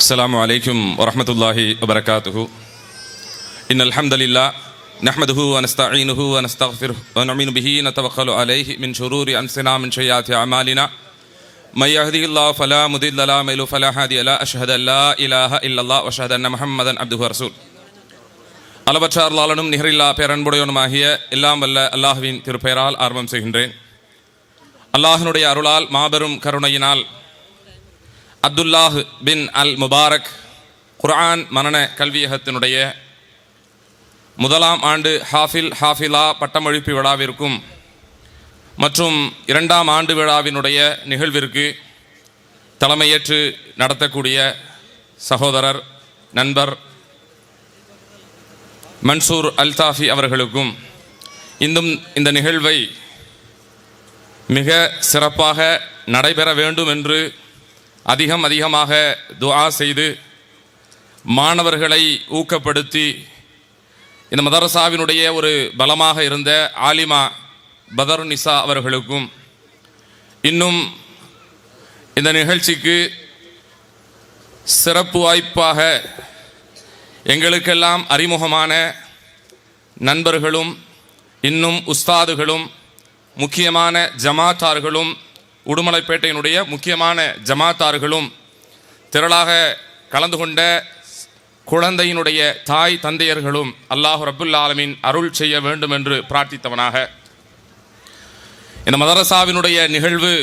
السلام عليكم ورحمة الله وبركاته. إن الحمد لله نحمده ونستعينه ونستغفره ونؤمن به نتوكل عليه من شرور أنفسنا من سيئات أعمالنا من يهده الله فلا مضل له ومن يضلل فلا هادي له أشهد أن لا إله إلا الله وأشهد أن محمدا عبده ورسوله. அளவற்ற அருளாளனும் நிகரில்லா பேரன்புடையவனுமாகிய எல்லாம் வல்ல அல்லாஹ்வின் திருப்பெயரால் ஆரம்பம் செய்கின்றேன். அல்லாஹ்வினுடைய அருளால் மாபெரும் கருணையினால் அப்துல்லாஹ் பின் அல் முபாரக் குர்ஆன் மனன கல்வியகத்தினுடைய முதலாம் ஆண்டு ஹாஃபிலா பட்டமளிப்பு விழாவிற்கும் மற்றும் இரண்டாம் ஆண்டு விழாவினுடைய நிகழ்விற்கு தலைமையேற்று நடத்தக்கூடிய சகோதரர் நண்பர் மன்சூர் அல்தாஃபி அவர்களுக்கும் இந்த நிகழ்வை மிக சிறப்பாக நடைபெற வேண்டும் என்று அதிகமாக துஆ செய்து மாணவர்களை ஊக்கப்படுத்தி இந்த மதரசாவினுடைய ஒரு பலமாக இருந்த ஆலிமா பதருநிசா அவர்களுக்கும் இன்னும் இந்த நிகழ்ச்சிக்கு சிறப்பு வாய்ப்பாக எங்களுக்கெல்லாம் அறிமுகமான நண்பர்களும் இன்னும் உஸ்தாதுகளும் முக்கியமான ஜமாத்தார்களும் உடுமலைப்பேட்டையினுடைய முக்கியமான ஜமாத்தார்களும் திரளாக கலந்து கொண்ட குழந்தையினுடைய தாய் தந்தையர்களும் அல்லாஹ் ரப்புல் ஆலமீன் அருள் செய்ய வேண்டும் என்று பிரார்த்தித்தவனாக இந்த மதரசாவினுடைய நிகழ்வு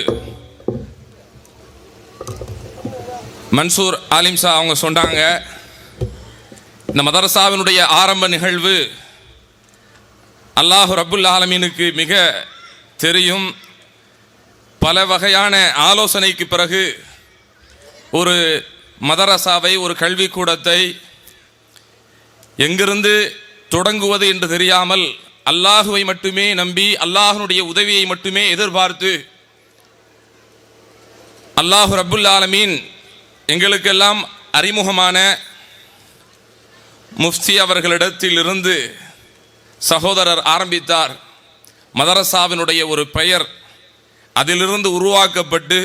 மன்சூர் ஆலிம்சா அவங்க சொன்னாங்க. இந்த மதரசாவினுடைய ஆரம்ப நிகழ்வு அல்லாஹ் ரப்புல் ஆலமீனுக்கு மிக தெரியும். பல வகையான ஆலோசனைக்கு பிறகு ஒரு மதரசாவை, ஒரு கல்விக்கூடத்தை எங்கிருந்து தொடங்குவது என்று தெரியாமல் அல்லாஹுவை மட்டுமே நம்பி அல்லாஹ்வுடைய உதவியை மட்டுமே எதிர்பார்த்து அல்லாஹ் ரப்புல் ஆலமீன் எங்களுக்கெல்லாம் அறிமுகமான முஃப்தி அவர்களிடத்தில் இருந்து சகோதரர் ஆரம்பித்தார். மதரசாவினுடைய ஒரு பெயர் அதிலிருந்து உருவாக்கப்பட்டு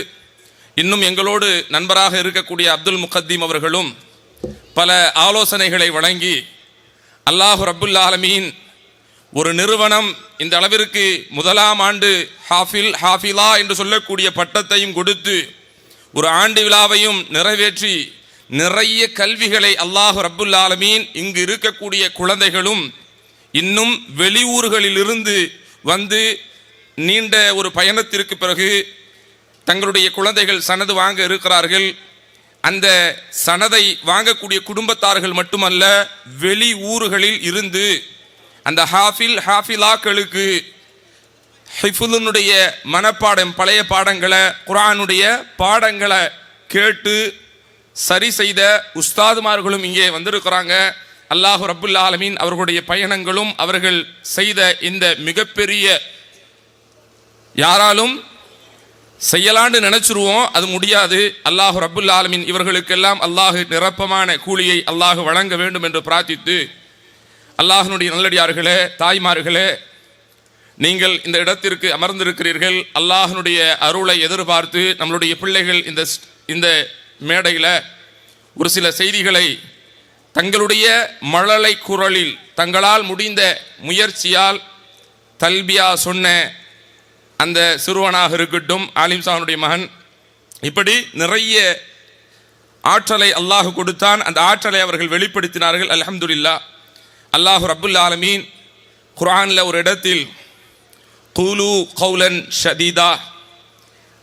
இன்னும் எங்களோடு நண்பராக இருக்கக்கூடிய அப்துல் முகத்தீம் அவர்களும் பல ஆலோசனைகளை வழங்கி அல்லாஹ் ரப்புல் ஆலமீன் ஒரு நிறுவனம் இந்த அளவிற்கு முதலாம் ஆண்டு ஹாஃபிலா என்று சொல்லக்கூடிய பட்டத்தையும் கொடுத்து ஒரு ஆண்டு விழாவையும் நிறைவேற்றி நிறைய கல்விகளை அல்லாஹ் ரப்புல் ஆலமீன் இங்கு இருக்கக்கூடிய குழந்தைகளும் இன்னும் வெளியூர்களில் இருந்து வந்து நீண்ட ஒரு பயணத்திற்கு பிறகு தங்களுடைய குழந்தைகள் சனது வாங்க இருக்கிறார்கள். அந்த சனதை வாங்கக்கூடிய குடும்பத்தார்கள் மட்டுமல்ல, வெளி ஊர்களில் இருந்து அந்த ஹாஃபிலாக்களுக்கு ஹிஃபுலுனுடைய மனப்பாடம், பழைய பாடங்களை, குர்ஆனுடைய பாடங்களை கேட்டு சரி செய்த உஸ்தாதுமார்களும் இங்கே வந்திருக்கிறாங்க. அல்லாஹ் ரப்புல் ஆலமீன் அவர்களுடைய பயணங்களும் அவர்கள் செய்த இந்த மிகப்பெரிய, யாராலும் செய்யலான்னு நினைச்சிருவோம், அது முடியாது. அல்லாஹ் ரப்புல் ஆலமீன் இவர்களுக்கெல்லாம் அல்லாஹ் நிரப்பமான கூலியை அல்லாஹ் வழங்க வேண்டும் என்று பிரார்த்தித்து, அல்லாஹ்னுடைய நல்லடியார்களே, தாய்மார்களே, நீங்கள் இந்த இடத்திற்கு அமர்ந்திருக்கிறீர்கள். அல்லாஹ்னுடைய அருளை எதிர்பார்த்து நம்மளுடைய பிள்ளைகள் இந்த மேடையில் ஒரு சில செய்திகளை தங்களுடைய மழலை குரலில் தங்களால் முடிந்த முயற்சியால் தல்பியா சொன்ன அந்த சிறுவனாக இருக்கட்டும், ஆலிம்சானுடைய மகன், இப்படி நிறைய ஆற்றலை அல்லாஹ் கொடுத்தான். அந்த ஆற்றலை அவர்கள் வெளிப்படுத்தினார்கள். அல்ஹம்துலில்லாஹ். அல்லாஹ் ரப்புல் ஆலமீன் குர்ஆனில் ஒரு இடத்தில் கூலு கௌலன் ஷதீதா,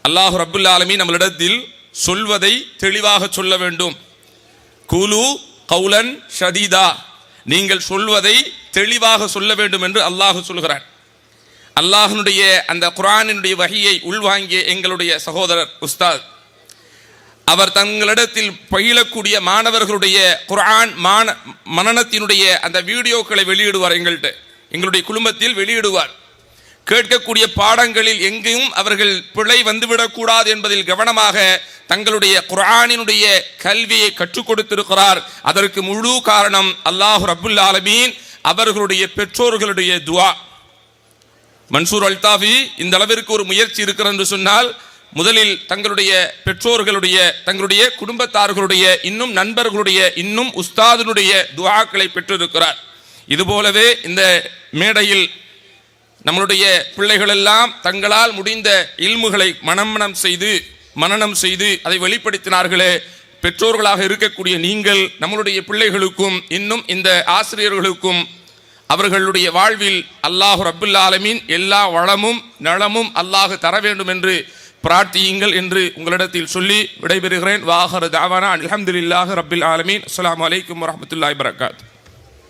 அல்லாஹ் ரப்புல் ஆலமீன் நம்மளிடத்தில் சொல்வதை தெளிவாக சொல்ல வேண்டும். கூலு கௌலன் ஷதீதா, நீங்கள் சொல்வதை தெளிவாக சொல்ல வேண்டும் என்று அல்லாஹ் சொல்கிறான். அல்லாஹ்னுடைய அந்த குர்ஆனினுடைய வஹியை உள்வாங்கிய எங்களுடைய சகோதரர் உஸ்தாத் அவர் தங்களிடத்தில் பயிலக்கூடிய மாணவர்களுடைய குர்ஆன் மனனத்தினுடைய அந்த வீடியோக்களை வெளியிடுவார். எங்களுடைய குழுமத்தில் வெளியிடுவார். கேட்கக்கூடிய பாடங்களில் எங்கேயும் அவர்கள் பிழை வந்துவிடக்கூடாது என்பதில் கவனமாக தங்களுடைய குர்ஆனினுடைய கல்வியை கற்றுக் கொடுத்திருக்கிறார். அதற்கு முழு காரணம் அல்லாஹ் ரப்புல் ஆலமீன் அவர்களுடைய பெற்றோர்களுடைய துஆ. மன்சூர் அல்தாஃபி இந்த அளவிற்கு ஒரு முயற்சி இருக்கிறது என்று சொன்னால் முதலில் தங்களுடைய பெற்றோர்களுடைய, தங்களுடைய குடும்பத்தார்களுடைய, இன்னும் நண்பர்களுடைய, இன்னும் உஸ்தாதினுடைய துஆக்களை பெற்றிருக்கிறார். இதுபோலவே இந்த மேடையில் நம்மளுடைய பிள்ளைகள் எல்லாம் தங்களால் முடிந்த இல்முகளை மனனம் செய்து அதை வெளிப்படுத்தினார்களே. பெற்றோர்களாக இருக்கக்கூடிய நீங்கள் நம்மளுடைய பிள்ளைகளுக்கும் இன்னும் இந்த ஆசிரியர்களுக்கும் அவர்களுடைய வாழ்வில் அல்லாஹ் ரப்புல் ஆலமீன் எல்லா வளமும் நலமும் அல்லாஹ் தர வேண்டும் என்று பிரார்த்தியுங்கள் என்று உங்களிடத்தில் சொல்லி விடைபெறுகிறேன். வாஹர் தாவானா அல்ஹம்துலில்லாஹி ரப்பில் ஆலமீன். அஸ்ஸலாமு அலைக்கும் வரஹ்மத்துல்லாஹி வபரகாத்துஹு.